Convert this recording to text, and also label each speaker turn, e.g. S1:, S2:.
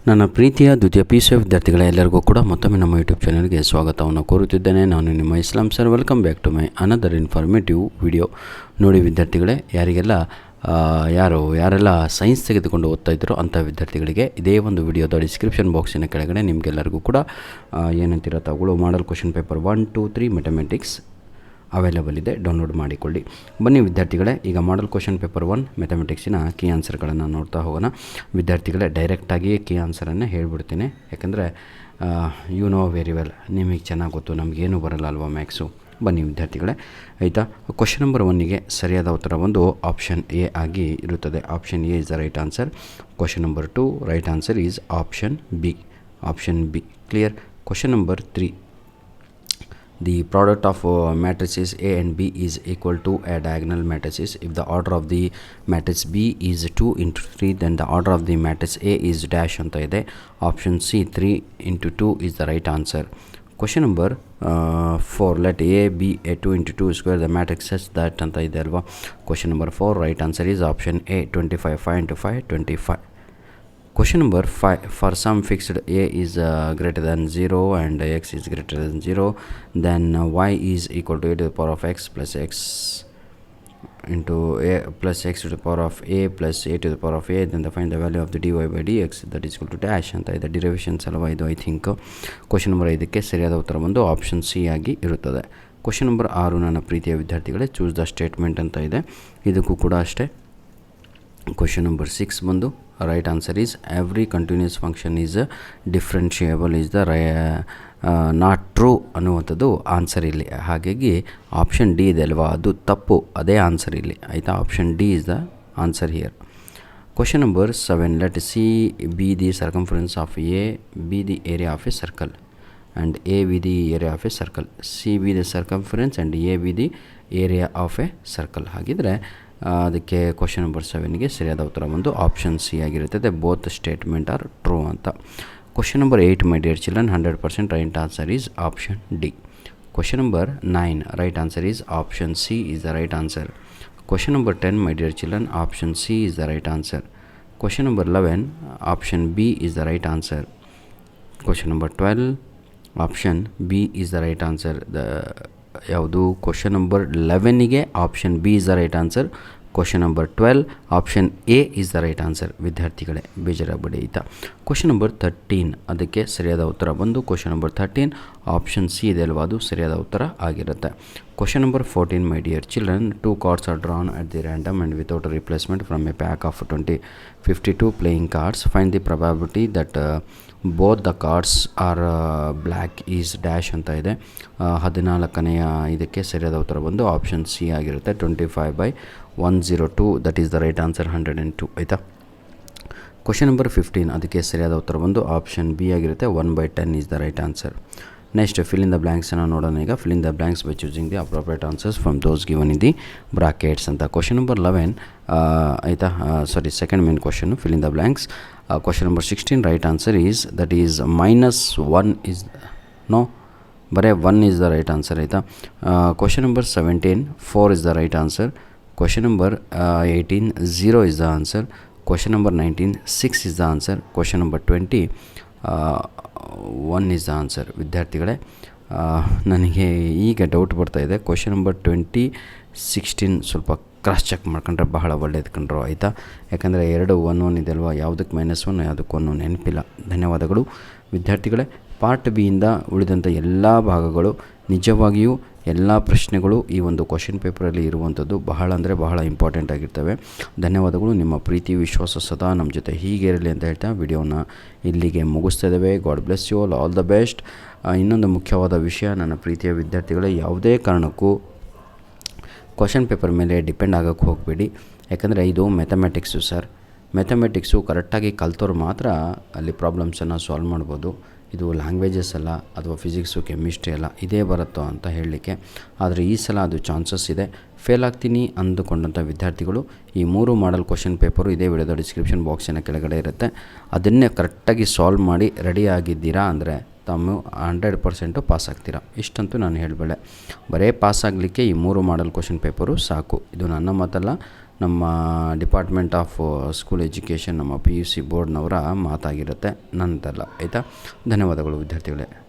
S1: ನನ್ನ ಪ್ರೀತಿಯ ದ್ವಿತೀಯ PCA ವಿದ್ಯಾರ್ಥಿಗಳ ಎಲ್ಲರಿಗೂ ಕೂಡ ಮತ್ತೊಮ್ಮೆ ನಮ್ಮ ಯೂಟ್ಯೂಬ್ ಚಾನಲ್ಗೆ ಸ್ವಾಗತವನ್ನು ಕೋರುತ್ತಿದ್ದೇನೆ. ನಾನು ನಿಮ್ಮ Islam sir. Welcome back to my another informative video. ನೋಡಿ ವಿದ್ಯಾರ್ಥಿಗಳೇ, ಯಾರೆಲ್ಲ ಸೈನ್ಸ್ ತೆಗೆದುಕೊಂಡು ಓದ್ತಾ ಇದ್ರೋ ಅಂಥ ವಿದ್ಯಾರ್ಥಿಗಳಿಗೆ ಇದೇ ಒಂದು ವಿಡಿಯೋದ ಡಿಸ್ಕ್ರಿಪ್ಷನ್ ಬಾಕ್ಸಿನ ಕೆಳಗಡೆ ನಿಮಗೆಲ್ಲರಿಗೂ ಕೂಡ ಏನಂತೀರ ತಗೊಳ್ಳೋ model question paper 1, 2, 3 mathematics available ಇದೆ, ಡೌನ್ಲೋಡ್ ಮಾಡಿಕೊಳ್ಳಿ. ಬನ್ನಿ ವಿದ್ಯಾರ್ಥಿಗಳೇ, ಈಗ ಮಾಡಲ್ ಕ್ವಶನ್ ಪೇಪರ್ 1 ಮ್ಯಾಥಮೆಟಿಕ್ಸಿನ ಕೀ ಆನ್ಸರ್ಗಳನ್ನು ನೋಡ್ತಾ ಹೋಗೋಣ. ವಿದ್ಯಾರ್ಥಿಗಳೇ, ಡೈರೆಕ್ಟಾಗಿ ಕೀ ಆನ್ಸರನ್ನೇ ಹೇಳ್ಬಿಡ್ತೀನಿ, ಯಾಕಂದರೆ ಯು ನೋ ವೆರಿ ವೆಲ್, ನಿಮಗೆ ಚೆನ್ನಾಗಿ ಗೊತ್ತು, ನಮಗೇನು ಬರಲ್ಲ ಅಲ್ವಾ ಮ್ಯಾಕ್ಸು. ಬನ್ನಿ ವಿದ್ಯಾರ್ಥಿಗಳೇ, ಆಯಿತಾ. ಕ್ವಶನ್ ನಂಬರ್ 1ಗೆ ಸರಿಯಾದ ಉತ್ತರ ಒಂದು ಆಪ್ಷನ್ ಎ ಆಗಿ ಇರುತ್ತದೆ. Option A is the right answer. Question number 2 right answer is option B. Clear. Question number 3, the product of matrices A and B is equal to a diagonal matrices. If the order of the matrix B is 2 into 3, then the order of the matrix A is dash ಅಂತ ಇದೆ. Option C 3 into 2 is the right answer. Question number 4, let A be a 2 into 2 square the matrix such that ಅಂತ ಇದೆ ಅಲ್ವಾ. Question number 4 right answer is option A 25. 5 into 5 25. Question number 5, for some fixed a is greater than 0 and x is greater than 0, then y is equal to a to the power of x plus x into a plus x to the power of a plus a to the power of a, then find the value of the dy by dx that is equal to dash ಅಂತ ಇದೆ. Derivations ಅಲ್ವಾ ಇದು, I think. Question number 5ಕ್ಕೆ ಸರಿಯಾದ ಉತ್ತರ ಬಂದು option C ಆಗಿ ಇರುತ್ತದೆ. Question number 6, ನನ್ನ ಪ್ರೀತಿಯ ವಿದ್ಯಾರ್ಥಿಗಳೇ, ಚೂಸ್ ದ ಸ್ಟೇಟ್ಮೆಂಟ್ ಅಂತ ಇದೆ. ಇದಕ್ಕೂ ಕೂಡ ಅಷ್ಟೇ. ಕ್ವಶನ್ ನಂಬರ್ 6 ಬಂದು right answer is every continuous function is differentiable is the not true ಅನ್ನುವಂಥದ್ದು ಆನ್ಸರ್ ಇಲ್ಲಿ. ಹಾಗಾಗಿ ಆಪ್ಷನ್ ಡಿ ಇದೆ ಅಲ್ವಾ, ಅದು ತಪ್ಪು, ಅದೇ ಆನ್ಸರ್ ಇಲ್ಲಿ, ಆಯಿತಾ. Option D is the answer here. Question number 7, let see be the circumference of A be the area of A circle and A be the area of a circle, C be the circumference and A be the area of a circle. ಹಾಗಿದ್ರೆ ಅದಕ್ಕೆ question number 7ಗೆ ಸರಿಯಾದ ಉತ್ತರ ಬಂದು option C ಆಗಿರುತ್ತದೆ. Both statement are true ಅಂತ. Question number 8, my dear children, 100% right answer is option D. Question number 9, right answer is option C is the right answer. Question number 10, my dear children, option C is the right answer. Question number 11, option B is the right answer. Question number 12, option B is the right answer. ಯಾವುದು? Question number 11ಗೆ option B is the right answer. Question number 12 option A is the right answer. ವಿದ್ಯಾರ್ಥಿಗಳೇ, ಬೇಜಾರಾಗಬೇಡಿ ಆಯಿತಾ. Question number 13, ಅದಕ್ಕೆ ಸರಿಯಾದ ಉತ್ತರ ಬಂದು question number 13 option C ಇದೆ ಅಲ್ವಾ, ಅದು ಸರಿಯಾದ ಉತ್ತರ ಆಗಿರುತ್ತೆ. Question number 14, my dear children, 2 cards are drawn at the random and without a replacement from a pack of 52 playing cards. Find the probability that both the cards are black is dash ಅಂತ ಇದೆ. 14ನೆಯ ಇದಕ್ಕೆ ಸರಿಯಾದ ಉತ್ತರ ಬಂದು option C ಆಗಿರುತ್ತೆ. 25/102 that is the right answer, 102 ಆಯಿತಾ. Question number 15, ಅದಕ್ಕೆ ಸರಿಯಾದ ಉತ್ತರ ಬಂದು ಆಪ್ಷನ್ ಬಿ ಆಗಿರುತ್ತೆ. 1/10 is the right answer. Next fill in the ಬ್ಲ್ಯಾಂಕ್ಸನ್ನು ನೋಡೋಣ. ಈಗ fill in the blanks by choosing the appropriate answers from those given in the brackets ಅಂತ. ಕ್ವಶನ್ ನಂಬರ್ 11 ಆಯಿತಾ, ಸೆಕೆಂಡ್ ಮೇನ್ ಕ್ವಶನ್ನು, fill in the blanks. Question number 16 right answer is that is -1 is no, ಬರೇ 1 is the right answer ಆಯಿತಾ. Question number 17 4 is the right answer. Question number 18 0 is the answer. Question number 19 6 is the answer. Question number 20 1 is the answer. ವಿದ್ಯಾರ್ಥಿಗಳೇ, ನನಗೆ ಈಗ doubt ಬರ್ತಾಯಿದೆ. Question number 20 16 ಸ್ವಲ್ಪ cross check ಮಾಡ್ಕೊಂಡ್ರೆ ಬಹಳ ಒಳ್ಳೇದು ಕಂಡ್ರು ಆಯಿತಾ. ಯಾಕಂದರೆ 2 1 ಇದೆ ಅಲ್ವಾ, ಯಾವುದಕ್ಕೆ -1 ಯಾವುದಕ್ಕೆ 1 ನೆನಪಿಲ್ಲ. ಧನ್ಯವಾದಗಳು ವಿದ್ಯಾರ್ಥಿಗಳೇ. ಪಾರ್ಟ್ ಬಿಯಿಂದ ಉಳಿದಂಥ ಎಲ್ಲ ಭಾಗಗಳು ನಿಜವಾಗಿಯೂ ಎಲ್ಲ ಪ್ರಶ್ನೆಗಳು ಈ ಒಂದು ಕ್ವಶನ್ ಪೇಪರಲ್ಲಿ ಇರುವಂಥದ್ದು ಬಹಳ ಅಂದರೆ ಬಹಳ ಇಂಪಾರ್ಟೆಂಟ್ ಆಗಿರ್ತವೆ. ಧನ್ಯವಾದಗಳು. ನಿಮ್ಮ ಪ್ರೀತಿ ವಿಶ್ವಾಸ ಸದಾ ನಮ್ಮ ಜೊತೆ ಹೀಗೆ ಇರಲಿ ಅಂತ ಹೇಳ್ತಾ ವಿಡಿಯೋನ ಇಲ್ಲಿಗೆ ಮುಗಿಸ್ತಾ ಇದ್ದೇವೆ. God bless you all the best. ಇನ್ನೊಂದು ಮುಖ್ಯವಾದ ವಿಷಯ, ನನ್ನ ಪ್ರೀತಿಯ ವಿದ್ಯಾರ್ಥಿಗಳೇ, ಯಾವುದೇ ಕಾರಣಕ್ಕೂ ಕ್ವಶನ್ ಪೇಪರ್ ಮೇಲೆ ಡಿಪೆಂಡ್ ಆಗೋಕ್ಕೆ ಹೋಗಬೇಡಿ. ಯಾಕಂದರೆ ಇದು ಮ್ಯಾಥಮೆಟಿಕ್ಸು ಸರ್. ಮ್ಯಾಥಮೆಟಿಕ್ಸು ಕರೆಕ್ಟಾಗಿ ಕಲ್ತವ್ರು ಮಾತ್ರ ಅಲ್ಲಿ ಪ್ರಾಬ್ಲಮ್ಸನ್ನು ಸಾಲ್ವ್ ಮಾಡ್ಬೋದು. ಇದು ಲ್ಯಾಂಗ್ವೇಜಸ್ ಅಲ್ಲ, ಅಥವಾ ಫಿಸಿಕ್ಸು ಕೆಮಿಸ್ಟ್ರಿ ಅಲ್ಲ, ಇದೇ ಬರುತ್ತೋ ಅಂತ ಹೇಳಲಿಕ್ಕೆ. ಆದರೆ ಈ ಸಲ ಅದು ಚಾನ್ಸಸ್ ಇದೆ. ಫೇಲ್ ಆಗ್ತೀನಿ ಅಂದುಕೊಂಡಂಥ ವಿದ್ಯಾರ್ಥಿಗಳು ಈ 3 ಮಾಡಲ್ ಕ್ವಶನ್ ಪೇಪರು ಇದೇ ವಿಡಿಯೋದ ಡಿಸ್ಕ್ರಿಪ್ಷನ್ ಬಾಕ್ಸಿನ ಕೆಳಗಡೆ ಇರುತ್ತೆ. ಅದನ್ನೇ ಕರೆಕ್ಟಾಗಿ ಸಾಲ್ವ್ ಮಾಡಿ ರೆಡಿ ಆಗಿದ್ದೀರಾ ಅಂದರೆ ತಾವು 100% ಪಾಸ್ ಆಗ್ತೀರಾ. ಇಷ್ಟಂತೂ ನಾನು ಹೇಳಬಲ್ಲೆ. ಬರೀ ಪಾಸ್ ಆಗಲಿಕ್ಕೆ ಈ 3 ಮಾಡಲ್ ಕ್ವಶನ್ ಪೇಪರು ಸಾಕು. ಇದು ನನ್ನ ಮಾತಲ್ಲ, ನಮ್ಮ ಡಿಪಾರ್ಟ್ಮೆಂಟ್ ಆಫ್ ಸ್ಕೂಲ್ ಎಜುಕೇಷನ್ ನಮ್ಮ PUC ಬೋರ್ಡ್ನವರ ಮಾತಾಗಿರುತ್ತೆ, ನನ್ನದಲ್ಲ. ಆಯಿತಾ? ಧನ್ಯವಾದಗಳು ವಿದ್ಯಾರ್ಥಿಗಳೇ.